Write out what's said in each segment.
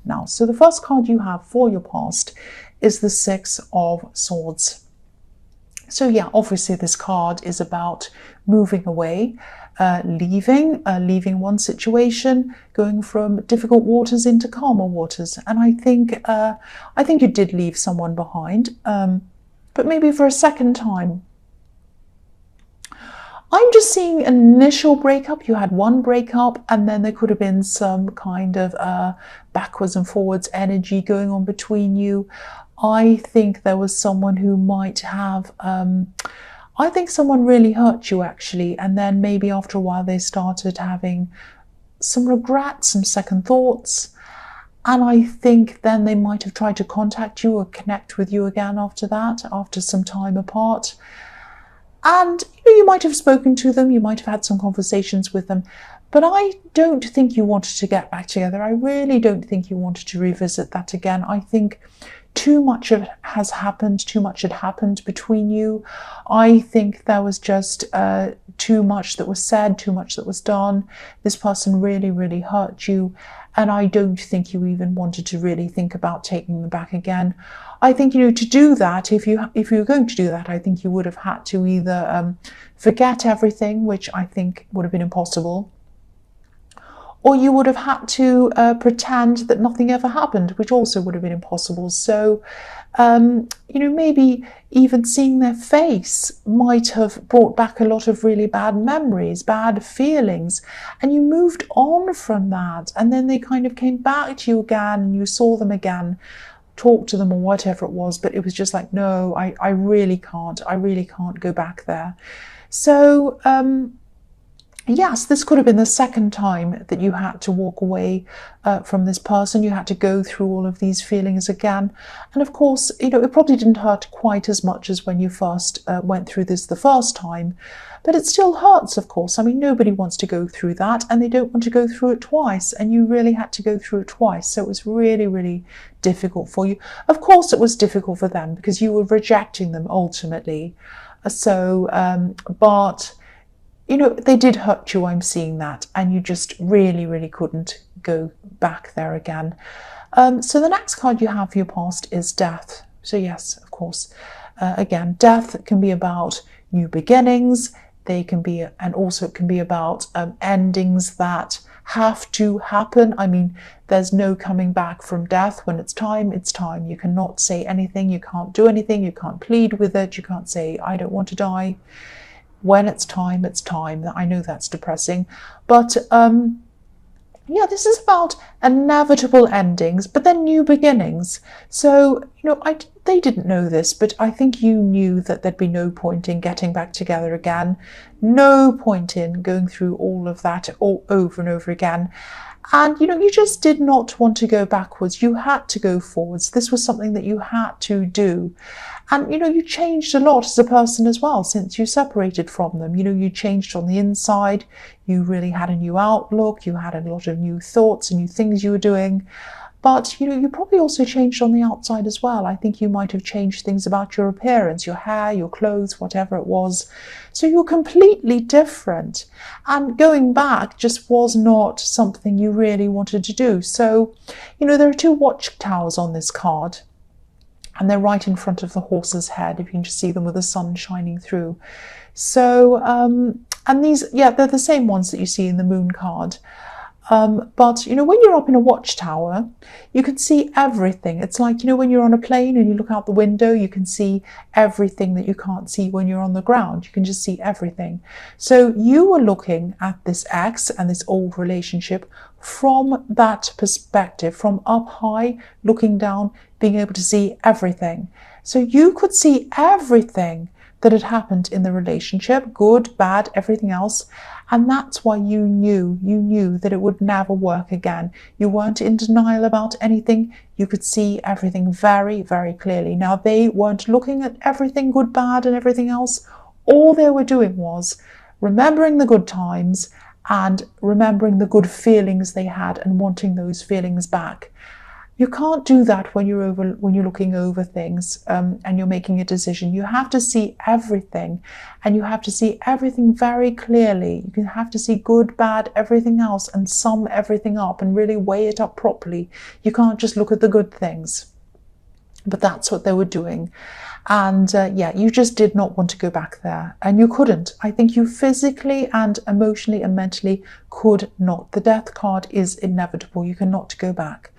now. So the first card you have for your past is the Six of Swords. So yeah, obviously this card is about moving away, leaving one situation, going from difficult waters into calmer waters. And I think you did leave someone behind, but maybe for a second time. I'm just seeing an initial breakup. You had one breakup, and then there could have been some kind of backwards and forwards energy going on between you. I think there was someone who might have, I think someone really hurt you actually, and then maybe after a while they started having some regret, some second thoughts, and I think then they might have tried to contact you or connect with you again after that, after some time apart. And you might have spoken to them, you might have had some conversations with them, but I don't think you wanted to get back together. I really don't think you wanted to revisit that again. I think too much has happened, too much had happened between you. I think there was just too much that was said, too much that was done. This person really, really hurt you, and I don't think you even wanted to really think about taking them back again. I think, to do that, if you were going to do that, I think you would have had to either forget everything, which I think would have been impossible, or you would have had to pretend that nothing ever happened, which also would have been impossible. So, maybe even seeing their face might have brought back a lot of really bad memories, bad feelings, and you moved on from that. And then they kind of came back to you again, and you saw them again, talked to them or whatever it was, but it was just like, no, I really can't go back there. So, yes, this could have been the second time that you had to walk away from this person. You had to go through all of these feelings again. And of course, it probably didn't hurt quite as much as when you first went through this the first time. But it still hurts, of course. I mean, nobody wants to go through that, and they don't want to go through it twice. And you really had to go through it twice. So it was really, really difficult for you. Of course, it was difficult for them because you were rejecting them ultimately. But they did hurt you, I'm seeing that, and you just really, really couldn't go back there again. So the next card you have for your past is Death. So yes, of course, again, death can be about new beginnings. They can be, and also it can be about endings that have to happen. I mean, there's no coming back from death. When it's time, it's time. You cannot say anything, you can't do anything, you can't plead with it, you can't say, I don't want to die. When it's time, it's time. I know that's depressing, but yeah, this is about inevitable endings, but then new beginnings. So, they didn't know this, but I think you knew that there'd be no point in getting back together again, no point in going through all of that all over and over again. And, you just did not want to go backwards. You had to go forwards. This was something that you had to do. And, you changed a lot as a person as well since you separated from them. You changed on the inside. You really had a new outlook. You had a lot of new thoughts and new things you were doing. But, you probably also changed on the outside as well. I think you might have changed things about your appearance, your hair, your clothes, whatever it was. So you're completely different. And going back just was not something you really wanted to do. So, there are two watchtowers on this card, and they're right in front of the horse's head, if you can just see them with the sun shining through. So, and these, yeah, they're the same ones that you see in the moon card. But, when you're up in a watchtower, you can see everything. It's like, when you're on a plane and you look out the window, you can see everything that you can't see when you're on the ground. You can just see everything. So you were looking at this ex and this old relationship from that perspective, from up high, looking down, being able to see everything. So you could see everything that had happened in the relationship, good, bad, everything else. And that's why you knew that it would never work again. You weren't in denial about anything. You could see everything very, very clearly. Now, they weren't looking at everything, good, bad, and everything else. All they were doing was remembering the good times and remembering the good feelings they had and wanting those feelings back. You can't do that when you're looking over things and you're making a decision. You have to see everything, and you have to see everything very clearly. You have to see good, bad, everything else, and sum everything up and really weigh it up properly. You can't just look at the good things. But that's what they were doing. And yeah, you just did not want to go back there, and you couldn't. I think you physically and emotionally and mentally could not. The death card is inevitable. You cannot go back.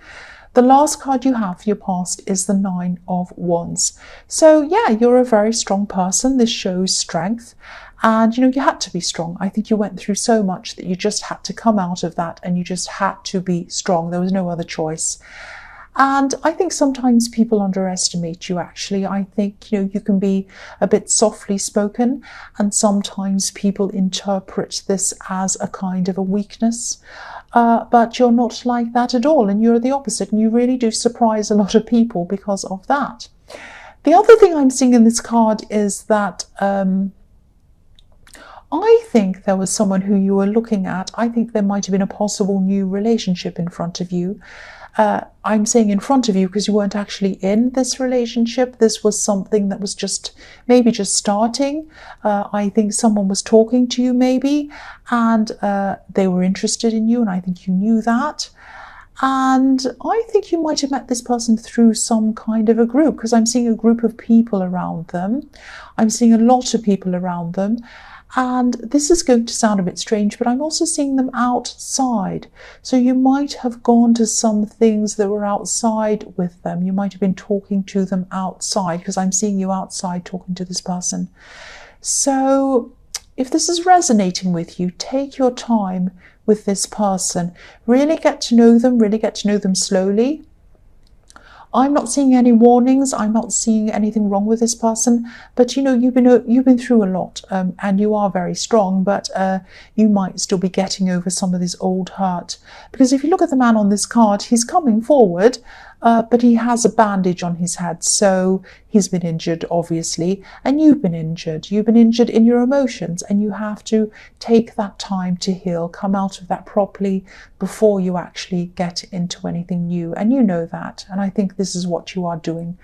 The last card you have for your past is the Nine of Wands. So yeah, you're a very strong person. This shows strength. And you had to be strong. I think you went through so much that you just had to come out of that, and you just had to be strong. There was no other choice. And I think sometimes people underestimate you, actually. I think, you can be a bit softly spoken, and sometimes people interpret this as a kind of a weakness. But you're not like that at all, and you're the opposite, and you really do surprise a lot of people because of that. The other thing I'm seeing in this card is that I think there was someone who you were looking at. I think there might have been a possible new relationship in front of you. I'm saying in front of you because you weren't actually in this relationship. This was something that was maybe just starting. I think someone was talking to you maybe, and they were interested in you, and I think you knew that. And I think you might have met this person through some kind of a group, because I'm seeing a group of people around them. I'm seeing a lot of people around them. And this is going to sound a bit strange, but I'm also seeing them outside. So you might have gone to some things that were outside with them. You might have been talking to them outside, because I'm seeing you outside talking to this person. So if this is resonating with you, take your time with this person. Really get to know them slowly. I'm not seeing any warnings. I'm not seeing anything wrong with this person. But you've been through a lot, and you are very strong. But you might still be getting over some of this old hurt. Because if you look at the man on this card, he's coming forward, but he has a bandage on his head. So he's been injured, obviously, and you've been injured. You've been injured in your emotions, and you have to take that time to heal, come out of that properly before you actually get into anything new. And you know that, and I think this is what you are doing.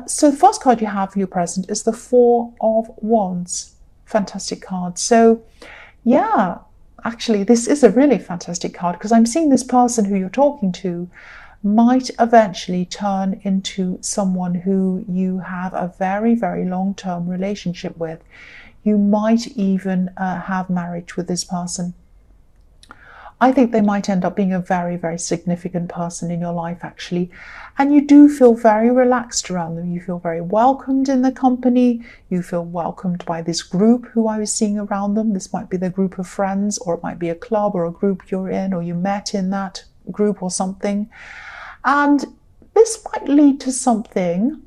So the first card you have for your present is the Four of Wands. Fantastic card. So yeah, actually this is a really fantastic card, because I'm seeing this person who you're talking to might eventually turn into someone who you have a very, very long-term relationship with. You might even have marriage with this person. I think they might end up being a very, very significant person in your life, actually. And you do feel very relaxed around them. You feel very welcomed in the company. You feel welcomed by this group who I was seeing around them. This might be the group of friends, or it might be a club or a group you're in, or you met in that group or something. And this might lead to something.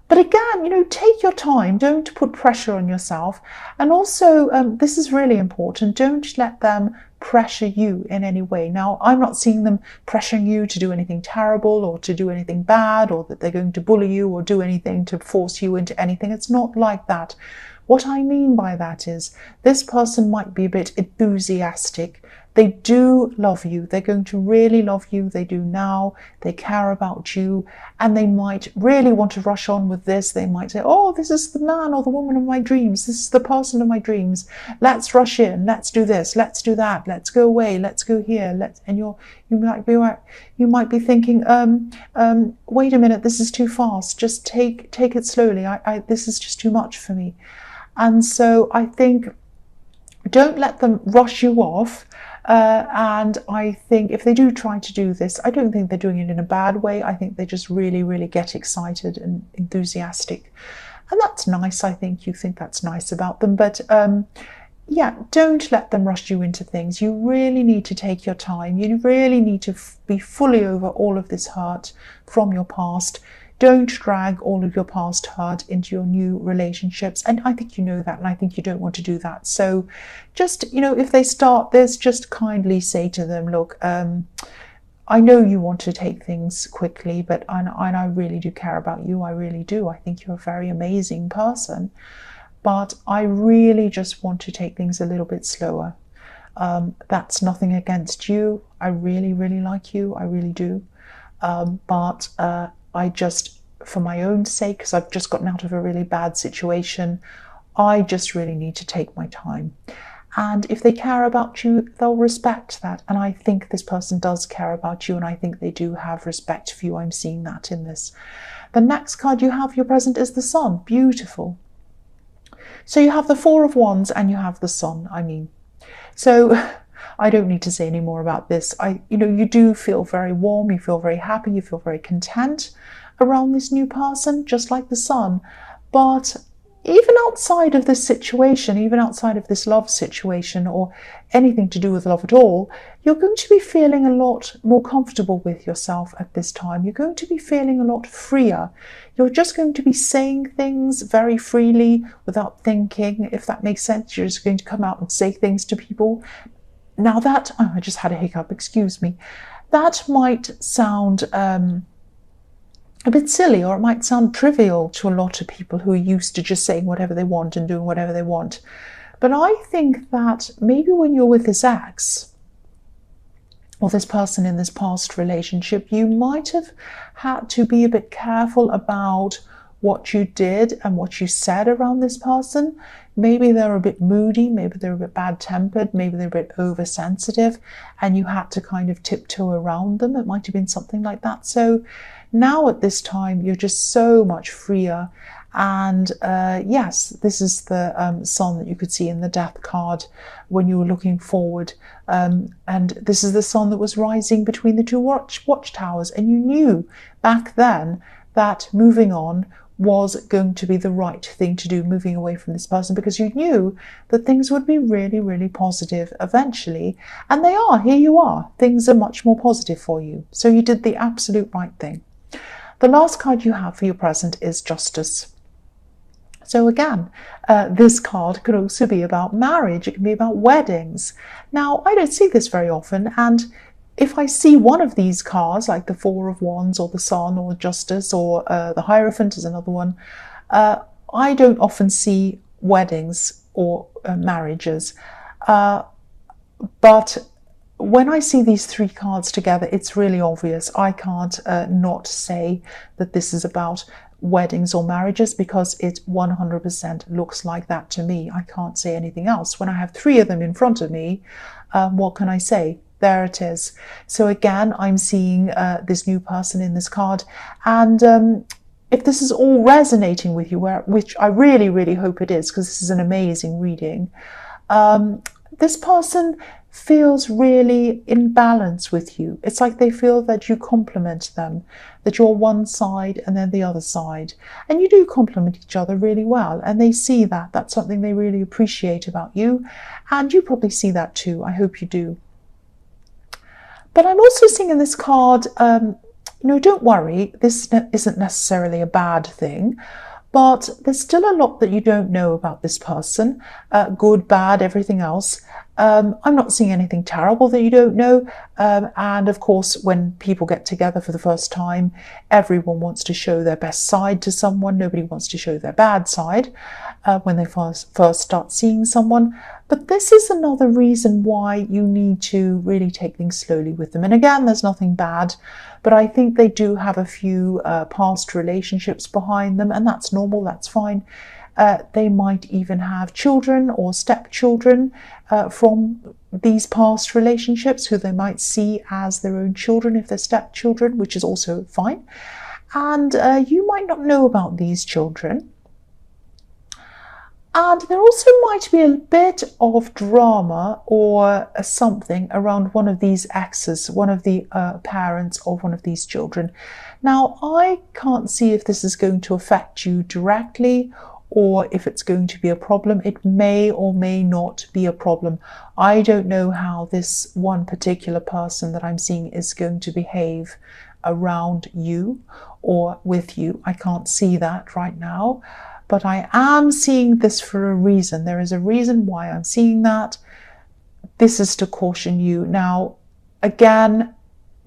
But again, take your time. Don't put pressure on yourself. And also, this is really important. Don't let them pressure you in any way. Now, I'm not seeing them pressuring you to do anything terrible or to do anything bad, or that they're going to bully you or do anything to force you into anything. It's not like that. What I mean by that is this person might be a bit enthusiastic. They do love you. They're going to really love you. They do now. They care about you, and they might really want to rush on with this. They might say, oh, this is the man or the woman of my dreams. This is the person of my dreams. Let's rush in. Let's do this. Let's do that. Let's go away. Let's go here. And you might be thinking, wait a minute, this is too fast. Just take it slowly. This is just too much for me. And so I think don't let them rush you off. And I think if they do try to do this, I don't think they're doing it in a bad way. I think they just really, really get excited and enthusiastic. And that's nice. I think you think that's nice about them. But yeah, don't let them rush you into things. You really need to take your time. You really need to be fully over all of this hurt from your past. Don't drag all of your past hurt into your new relationships. And I think you know that, and I think you don't want to do that. So just, if they start this, just kindly say to them, look, I know you want to take things quickly, but I really do care about you. I really do. I think you're a very amazing person. But I really just want to take things a little bit slower. That's nothing against you. I really, really like you. I really do. But I just, for my own sake, because I've just gotten out of a really bad situation, I just really need to take my time. And if they care about you, they'll respect that. And I think this person does care about you, and I think they do have respect for you. I'm seeing that in this. The next card you have, your present, is the Sun. Beautiful. So you have the Four of Wands and you have the Sun, So I don't need to say any more about this. You do feel very warm, you feel very happy, you feel very content around this new person, just like the Sun. But even outside of this situation, even outside of this love situation or anything to do with love at all, you're going to be feeling a lot more comfortable with yourself at this time. You're going to be feeling a lot freer. You're just going to be saying things very freely without thinking, if that makes sense. You're just going to come out and say things to people. Now that, I just had a hiccup, excuse me. That might sound a bit silly, or it might sound trivial to a lot of people who are used to just saying whatever they want and doing whatever they want. But I think that maybe when you're with this ex, or this person in this past relationship, you might have had to be a bit careful about what you did and what you said around this person. Maybe they're a bit moody, maybe they're a bit bad-tempered, maybe they're a bit oversensitive, and you had to kind of tiptoe around them. It might have been something like that. So now at this time, you're just so much freer. And yes, this is the Sun that you could see in the Death card when you were looking forward. And this is the Sun that was rising between the two watchtowers. And you knew back then that moving on was going to be the right thing to do, moving away from this person, because you knew that things would be really, really positive eventually. And they are. Here you are. Things are much more positive for you. So you did the absolute right thing. The last card you have for your present is Justice. So again, this card could also be about marriage. It can be about weddings. Now, I don't see this very often, and if I see one of these cards, like the Four of Wands or the Sun or Justice or the Hierophant is another one, I don't often see weddings or marriages. But when I see these three cards together, it's really obvious. I can't not say that this is about weddings or marriages, because it 100% looks like that to me. I can't say anything else. When I have three of them in front of me, what can I say? There it is. So again, I'm seeing this new person in this card. And if this is all resonating with you, which I really, really hope it is, because this is an amazing reading, this person feels really in balance with you. It's like they feel that you complement them, that you're one side and then the other side. And you do complement each other really well. And they see that. That's something they really appreciate about you. And you probably see that too. I hope you do. But I'm also seeing in this card, don't worry, this isn't necessarily a bad thing, but there's still a lot that you don't know about this person, good, bad, everything else. I'm not seeing anything terrible that you don't know. And of course, when people get together for the first time, everyone wants to show their best side to someone. Nobody wants to show their bad side when they first start seeing someone. But this is another reason why you need to really take things slowly with them. And again, there's nothing bad, but I think they do have a few past relationships behind them, and that's normal, that's fine. They might even have children or stepchildren from these past relationships, who they might see as their own children if they're stepchildren, which is also fine. And you might not know about these children. And there also might be a bit of drama or something around one of these exes, one of the parents of one of these children. Now, I can't see if this is going to affect you directly or if it's going to be a problem. It may or may not be a problem. I don't know how this one particular person that I'm seeing is going to behave around you or with you. I can't see that right now. But I am seeing this for a reason. There is a reason why I'm seeing that. This is to caution you. Now, again,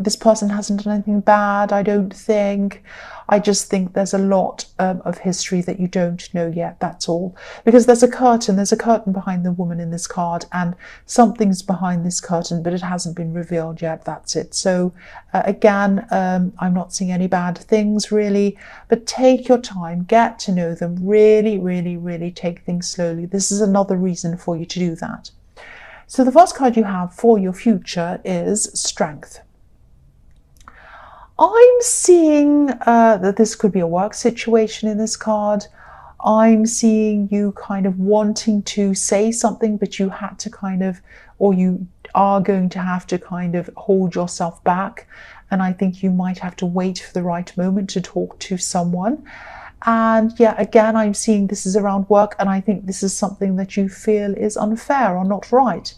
this person hasn't done anything bad, I don't think. I just think there's a lot of history that you don't know yet, that's all. Because there's a curtain behind the woman in this card, and something's behind this curtain, but it hasn't been revealed yet, that's it. So again, I'm not seeing any bad things really, but take your time, get to know them, really, really, really take things slowly. This is another reason for you to do that. So the first card you have for your future is Strength. I'm seeing that this could be a work situation in this card. I'm seeing you kind of wanting to say something, but you had to kind of, or you are going to have to kind of hold yourself back. And I think you might have to wait for the right moment to talk to someone. And yeah, again, I'm seeing this is around work, and I think this is something that you feel is unfair or not right.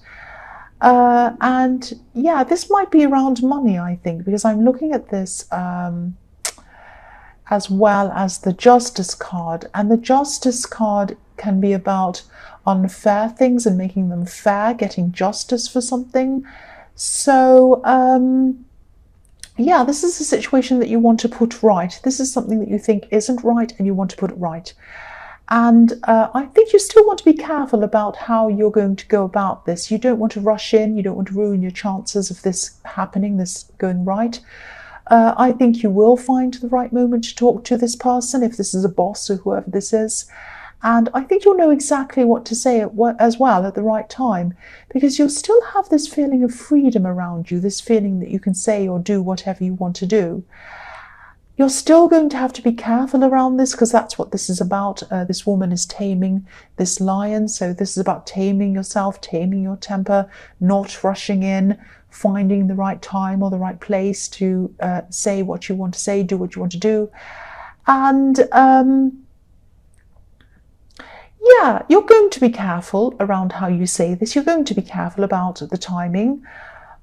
And yeah, this might be around money, I think, because I'm looking at this as well as the Justice card. And the Justice card can be about unfair things and making them fair, getting justice for something. So yeah, this is a situation that you want to put right. This is something that you think isn't right and you want to put it right. And I think you still want to be careful about how you're going to go about this. You don't want to rush in. You don't want to ruin your chances of this happening, this going right. I think you will find the right moment to talk to this person, if this is a boss or whoever this is. And I think you'll know exactly what to say as well at the right time, because you'll still have this feeling of freedom around you, this feeling that you can say or do whatever you want to do. You're still going to have to be careful around this, because that's what this is about. This woman is taming this lion. So this is about taming yourself, taming your temper, not rushing in, finding the right time or the right place to say what you want to say, do what you want to do. And yeah, you're going to be careful around how you say this. You're going to be careful about the timing.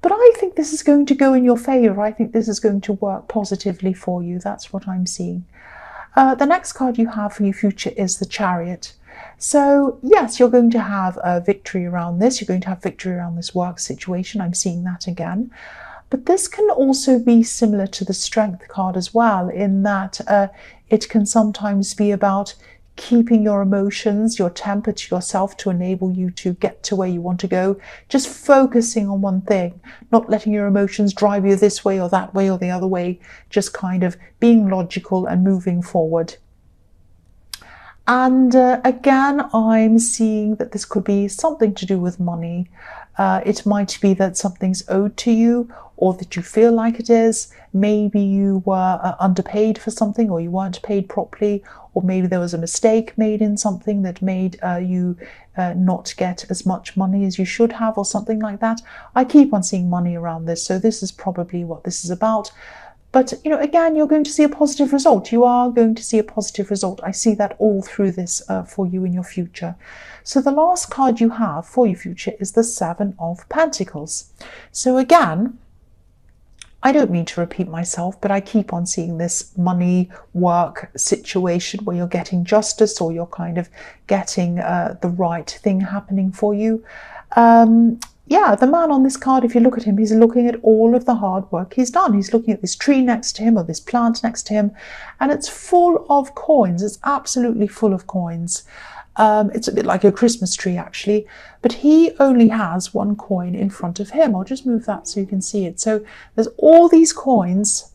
But I think this is going to go in your favour. I think this is going to work positively for you. That's what I'm seeing. The next card you have for your future is the Chariot. So yes, you're going to have a victory around this. You're going to have victory around this work situation. I'm seeing that again. But this can also be similar to the Strength card as well, in that it can sometimes be about keeping your emotions, your temper to yourself to enable you to get to where you want to go. Just focusing on one thing, not letting your emotions drive you this way or that way or the other way, just kind of being logical and moving forward. And again, I'm seeing that this could be something to do with money. It might be that something's owed to you, or that you feel like it is. Maybe you were underpaid for something, or you weren't paid properly, or maybe there was a mistake made in something that made you not get as much money as you should have, or something like that. I keep on seeing money around this, so this is probably what this is about. But, you know, again, you're going to see a positive result. You are going to see a positive result. I see that all through this for you in your future. So the last card you have for your future is the Seven of Pentacles. So again, I don't mean to repeat myself, but I keep on seeing this money work situation where you're getting justice, or you're kind of getting the right thing happening for you. Yeah, the man on this card, if you look at him, he's looking at all of the hard work he's done. He's looking at this tree next to him, or this plant next to him, and it's full of coins. It's absolutely full of coins. It's a bit like a Christmas tree, actually, but he only has one coin in front of him. I'll just move that so you can see it. So there's all these coins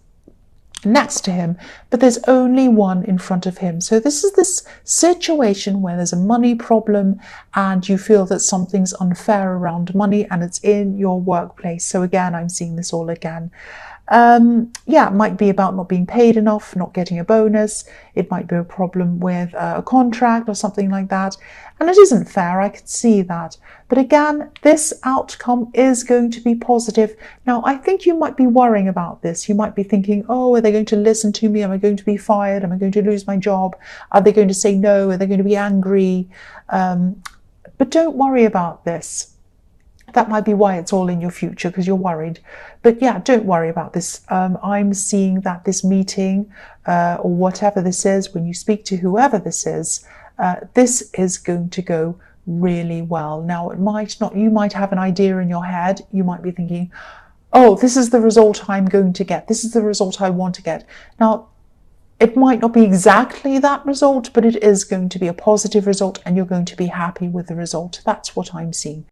next to him, but there's only one in front of him. So this is this situation where there's a money problem and you feel that something's unfair around money, and it's in your workplace. So again, I'm seeing this all again. Yeah, it might be about not being paid enough, not getting a bonus. It might be a problem with a contract or something like that. And it isn't fair, I can see that. But again, this outcome is going to be positive. Now, I think you might be worrying about this. You might be thinking, oh, are they going to listen to me? Am I going to be fired? Am I going to lose my job? Are they going to say no? Are they going to be angry? But don't worry about this. That might be why it's all in your future, because you're worried. But yeah, don't worry about this. I'm seeing that this meeting or whatever this is, when you speak to whoever this is going to go really well. Now, it might not, you might have an idea in your head. You might be thinking, oh, this is the result I'm going to get. This is the result I want to get. Now, it might not be exactly that result, but it is going to be a positive result and you're going to be happy with the result. That's what I'm seeing.